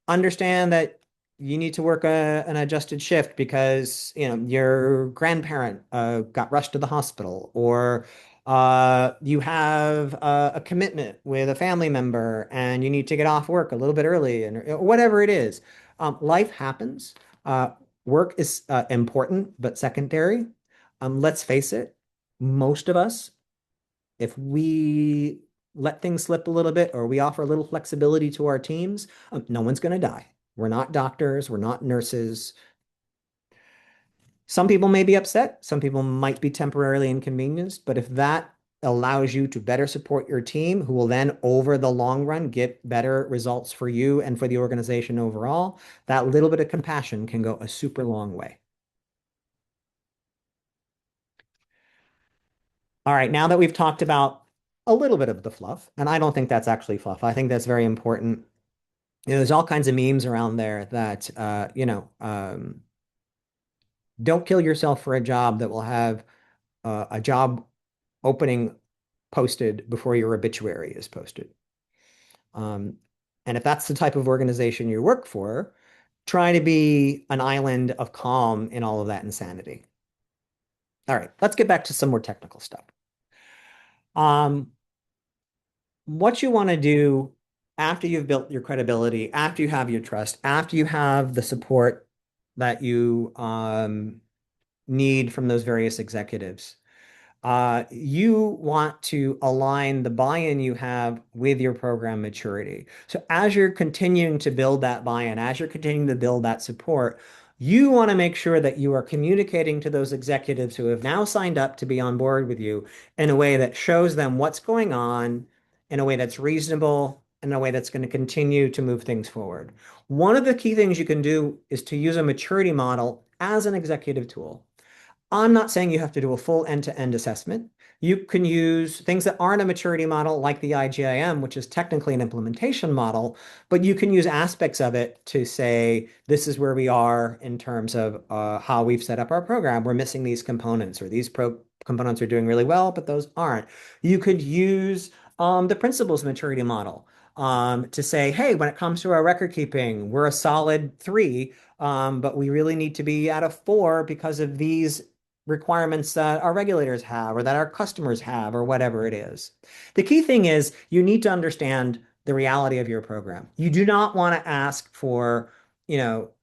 understand that you need to work an adjusted shift because your grandparent got rushed to the hospital, or you have a commitment with a family member and you need to get off work a little bit early, and whatever it is. Life happens. Uh, Work is important but secondary. Let's face it, most of us, if we let things slip a little bit or we offer a little flexibility to our teams, no one's going to die. We're not doctors, we're not nurses. Some people may be upset, some people might be temporarily inconvenienced, but if that allows you to better support your team, who will then, over the long run, get better results for you and for the organization overall, that little bit of compassion can go a super long way. All right, now that we've talked about a little bit of the fluff, and I don't think that's actually fluff, I think that's very important. There's all kinds of memes around there that, don't kill yourself for a job that will have a job opening posted before your obituary is posted. Um, and if that's the type of organization you work for, try to be an island of calm in all of that insanity. All right, let's get back to some more technical stuff. Um, what you want to do after you've built your credibility, after you have your trust, after you have the support that you need from those various executives, you want to align the buy-in you have with your program maturity. So as you're continuing to build that buy-in, as you're continuing to build that support, you want to make sure that you are communicating to those executives who have now signed up to be on board with you in a way that shows them what's going on, in a way that's reasonable, in a way that's going to continue to move things forward. One of the key things you can do is to use a maturity model as an executive tool. I'm not saying you have to do a full end-to-end assessment. You can use things that aren't a maturity model like the IGIM, which is technically an implementation model, but you can use aspects of it to say, this is where we are in terms of how we've set up our program. We're missing these components, or these components are doing really well, but those aren't. You could use the principles maturity model to say, hey, when it comes to our record keeping, we're a solid 3, but we really need to be at a 4 because of these requirements that our regulators have or that our customers have or whatever it is. The key thing is you need to understand the reality of your program. You do not want to ask for,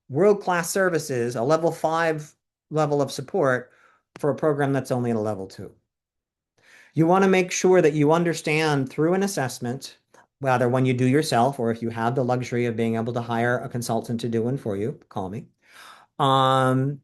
world-class services, a level 5 level of support for a program that's only at a level 2. You want to make sure that you understand through an assessment, whether when you do yourself or if you have the luxury of being able to hire a consultant to do one for you, call me. Um,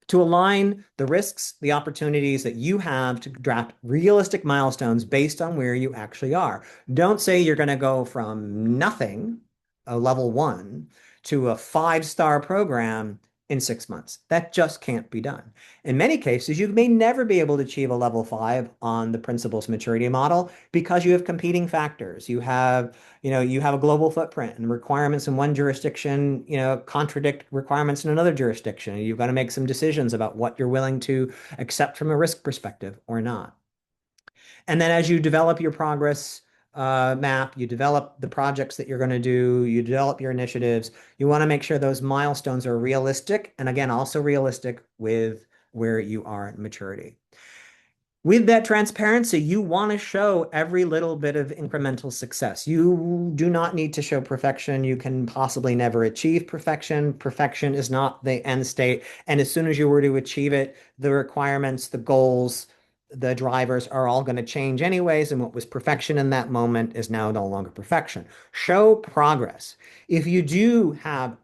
to align the risks, the opportunities that you have to draft realistic milestones based on where you actually are. Don't say you're going to go from nothing, a level 1, to a 5-star program in 6 months. That just can't be done. In many cases, you may never be able to achieve a level 5 on the principles maturity model because you have competing factors. You have a global footprint, and requirements in one jurisdiction, contradict requirements in another jurisdiction. You've got to make some decisions about what you're willing to accept from a risk perspective or not. And then as you develop your progress map, you develop the projects that you're going to do, you develop your initiatives, you want to make sure those milestones are realistic, and again, also realistic with where you are in maturity. With that transparency, you want to show every little bit of incremental success. You do not need to show perfection. You can possibly never achieve perfection. Perfection is not the end state. And as soon as you were to achieve it, the requirements, the goals, the drivers are all going to change anyways. And what was perfection in that moment is now no longer perfection. Show progress. If you do have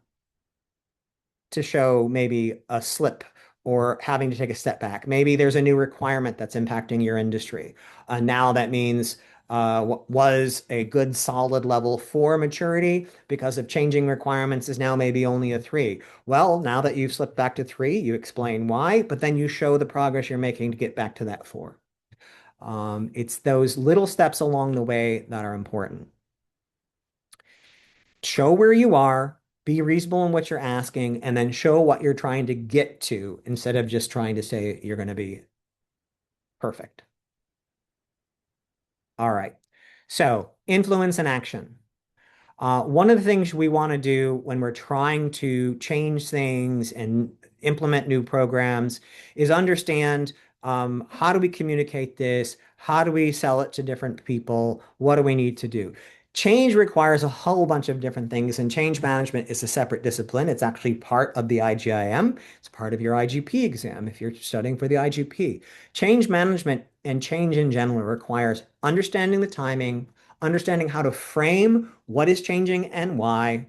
to show maybe a slip or having to take a step back. Maybe there's a new requirement that's impacting your industry. Now that means what was a good solid level 4 maturity because of changing requirements is now maybe only a 3. Well, now that you've slipped back to 3, you explain why, but then you show the progress you're making to get back to that 4. It's those little steps along the way that are important. Show where you are, be reasonable in what you're asking, and then show what you're trying to get to instead of just trying to say you're going to be perfect. All right. So, influence and action. One of the things we want to do when we're trying to change things and implement new programs is understand how do we communicate this? How do we sell it to different people? What do we need to do? Change requires a whole bunch of different things, and change management is a separate discipline. It's actually part of the IGIM. It's part of your IGP exam if you're studying for the IGP. Change management and change in general requires understanding the timing, understanding how to frame what is changing and why,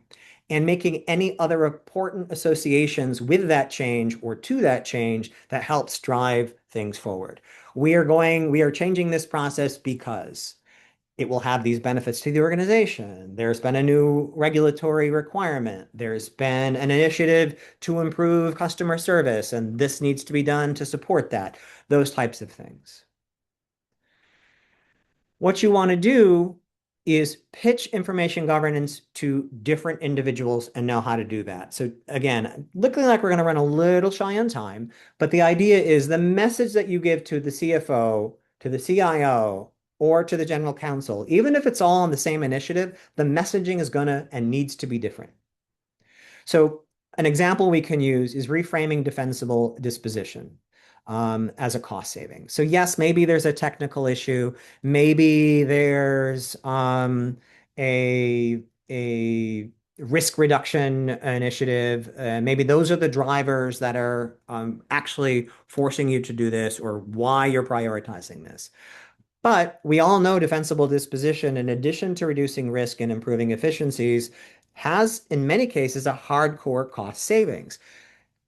and making any other important associations with that change or to that change that helps drive things forward. We are changing this process because it will have these benefits to the organization. There's been a new regulatory requirement. There's been an initiative to improve customer service, and this needs to be done to support that. Those types of things. What you want to do is pitch information governance to different individuals and know how to do that. So again, looking like we're going to run a little shy on time, but the idea is the message that you give to the CFO, to the CIO, or to the general counsel, even if it's all on the same initiative, the messaging is going to and needs to be different. So An example we can use is reframing defensible disposition as a cost saving. So yes, maybe there's a technical issue. Maybe there's a risk reduction initiative. Maybe those are the drivers that are actually forcing you to do this or why you're prioritizing this. But we all know defensible disposition, in addition to reducing risk and improving efficiencies, has in many cases a hardcore cost savings.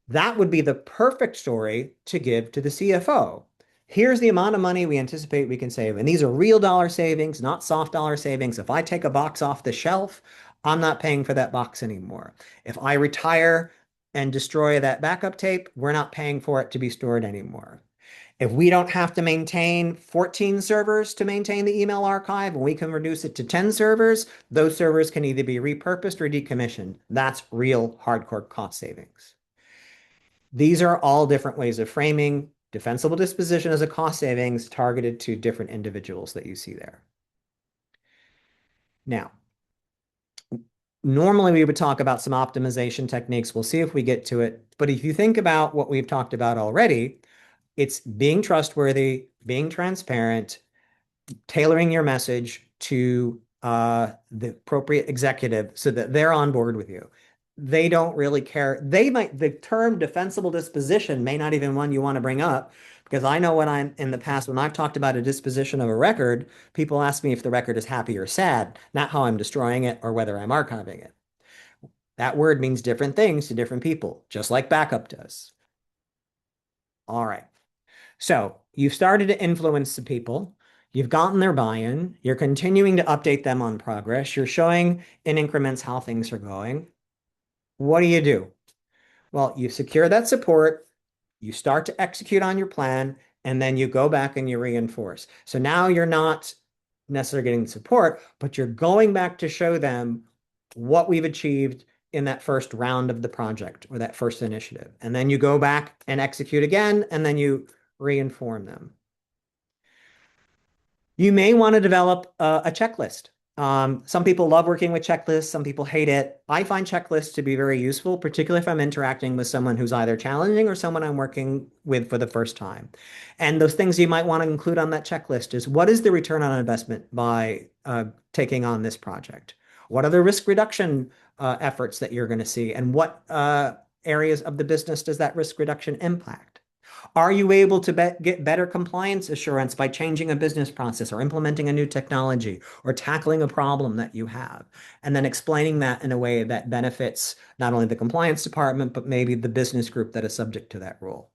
That would be the perfect story to give to the CFO. Here's the amount of money we anticipate we can save. And these are real dollar savings, not soft dollar savings. If I take a box off the shelf, I'm not paying for that box anymore. If I retire and destroy that backup tape, we're not paying for it to be stored anymore. If we don't have to maintain 14 servers to maintain the email archive and we can reduce it to 10 servers, those servers can either be repurposed or decommissioned. That's real hardcore cost savings. These are all different ways of framing defensible disposition as a cost savings targeted to different individuals that you see there. Now, normally we would talk about some optimization techniques. We'll see if we get to it. But if you think about what we've talked about already, it's being trustworthy, being transparent, tailoring your message to the appropriate executive so that they're on board with you. They don't really care. The term defensible disposition may not even one you want to bring up because I know when I'm in the past, when I've talked about a disposition of a record, people ask me if the record is happy or sad, not how I'm destroying it or whether I'm archiving it. That word means different things to different people, just like backup does. All right. So you've started to influence the people. You've gotten their buy-in. You're continuing to update them on progress. You're showing in increments how things are going. What do? Well, you secure that support, you start to execute on your plan, and then you go back and you reinforce. So now you're not necessarily getting support, but you're going back to show them what we've achieved in that first round of the project or that first initiative. And then you go back and execute again, and then you reinform them. You may want to develop a checklist. Some people love working with checklists, some people hate it. I find checklists to be very useful, particularly if I'm interacting with someone who's either challenging or someone I'm working with for the first time. And those things you might want to include on that checklist is what is the return on investment by taking on this project? What are the risk reduction efforts that you're going to see? And what areas of the business does that risk reduction impact? Are you able to get better compliance assurance by changing a business process or implementing a new technology or tackling a problem that you have? And then explaining that in a way that benefits not only the compliance department, but maybe the business group that is subject to that rule.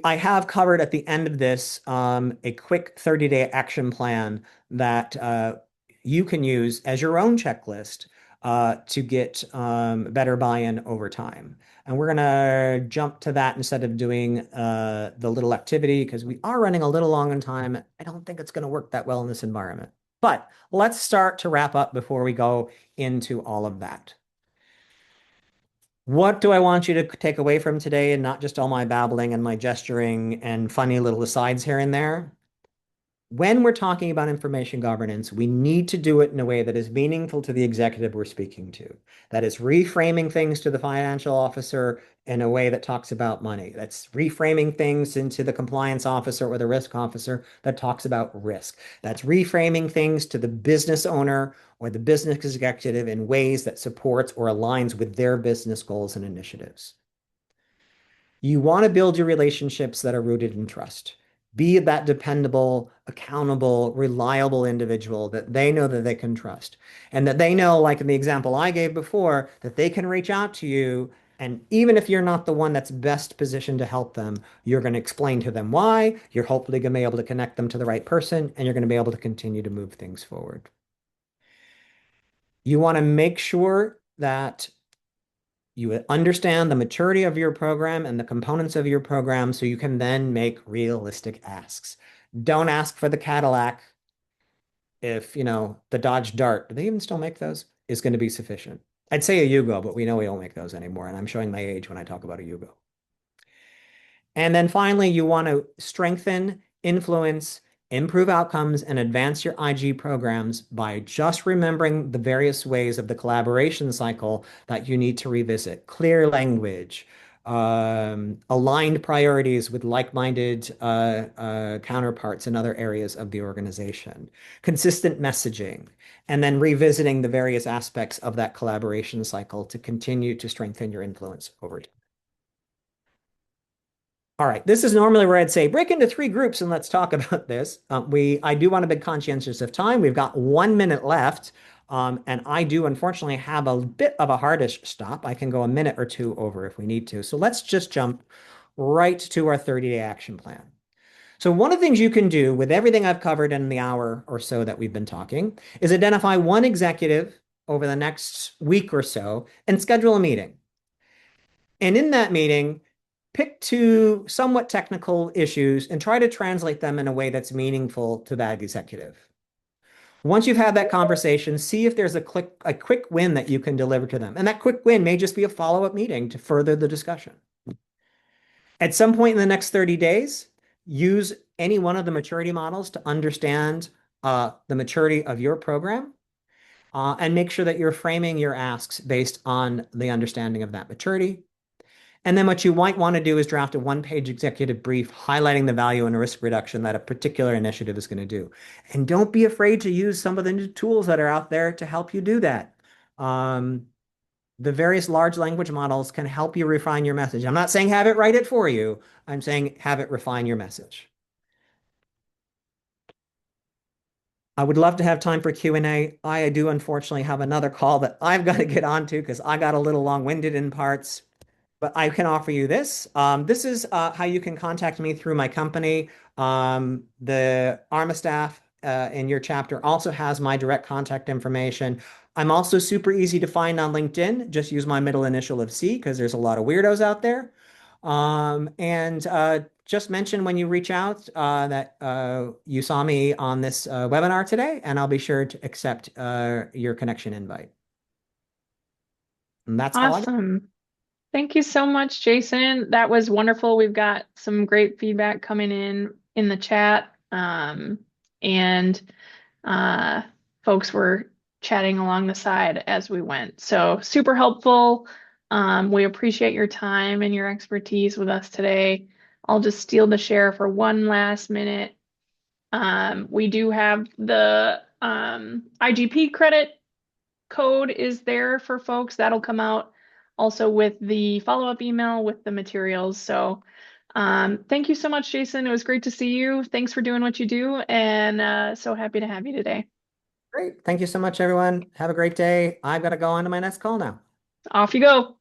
I have covered at the end of this a quick 30-day action plan that you can use as your own checklist to get better buy-in over time. And we're going to jump to that instead of doing the little activity because we are running a little long on time. I don't think it's going to work that well in this environment. But let's start to wrap up before we go into all of that. What do I want you to take away from today and not just all my babbling and my gesturing and funny little asides here and there? When we're talking about information governance, we need to do it in a way that is meaningful to the executive we're speaking to. That is reframing things to the financial officer in a way that talks about money. That's reframing things into the compliance officer or the risk officer that talks about risk. That's reframing things to the business owner or the business executive in ways that supports or aligns with their business goals and initiatives. You want to build your relationships that are rooted in trust. Be that dependable, accountable, reliable individual that they know that they can trust. And that they know, like in the example I gave before, that they can reach out to you. And even if you're not the one that's best positioned to help them, you're going to explain to them why. You're hopefully going to be able to connect them to the right person, and you're going to be able to continue to move things forward. You want to make sure that you understand the maturity of your program and the components of your program so you can then make realistic asks. Don't ask for the Cadillac if, the Dodge Dart, do they even still make those? Is going to be sufficient. I'd say a Yugo, but we know we don't make those anymore. And I'm showing my age when I talk about a Yugo. And then finally, you want to strengthen, influence, improve outcomes, and advance your IG programs by just remembering the various ways of the collaboration cycle that you need to revisit. Clear language, aligned priorities with like-minded counterparts in other areas of the organization, consistent messaging, and then revisiting the various aspects of that collaboration cycle to continue to strengthen your influence over time. All right, this is normally where I'd say break into three groups and let's talk about this. I do want to be conscientious of time. We've got 1 minute left, and I do unfortunately have a bit of a hardish stop. I can go a minute or two over if we need to. So let's just jump right to our 30-day action plan. So one of the things you can do with everything I've covered in the hour or so that we've been talking is identify one executive over the next week or so and schedule a meeting. And in that meeting, pick two somewhat technical issues and try to translate them in a way that's meaningful to that executive. Once you've had that conversation, see if there's a quick win that you can deliver to them. And that quick win may just be a follow-up meeting to further the discussion. At some point in the next 30 days, use any one of the maturity models to understand the maturity of your program and make sure that you're framing your asks based on the understanding of that maturity. And then what you might want to do is draft a one-page executive brief highlighting the value and risk reduction that a particular initiative is going to do. And don't be afraid to use some of the new tools that are out there to help you do that. The various large language models can help you refine your message. I'm not saying have it write it for you. I'm saying have it refine your message. I would love to have time for Q&A. I do unfortunately have another call that I've got to get onto because I got a little long-winded in parts. But I can offer you this. This is how you can contact me through my company. The ARMA staff in your chapter also has my direct contact information. I'm also super easy to find on LinkedIn. Just use my middle initial of C because there's a lot of weirdos out there. And just mention when you reach out that you saw me on this webinar today, and I'll be sure to accept your connection invite. And that's all I got. Awesome. Thank you so much, Jason. That was wonderful. We've got some great feedback coming in the chat. And uh, folks were chatting along the side as we went. So super helpful. We appreciate your time and your expertise with us today. I'll just steal the share for one last minute. We do have the IGP credit code is there for folks. That'll come out also with the follow-up email with the materials. So thank you so much, Jason. It was great to see you. Thanks for doing what you do, and so happy to have you today. Great. Thank you so much, everyone. Have a great day. I've got to go on to my next call now. Off you go.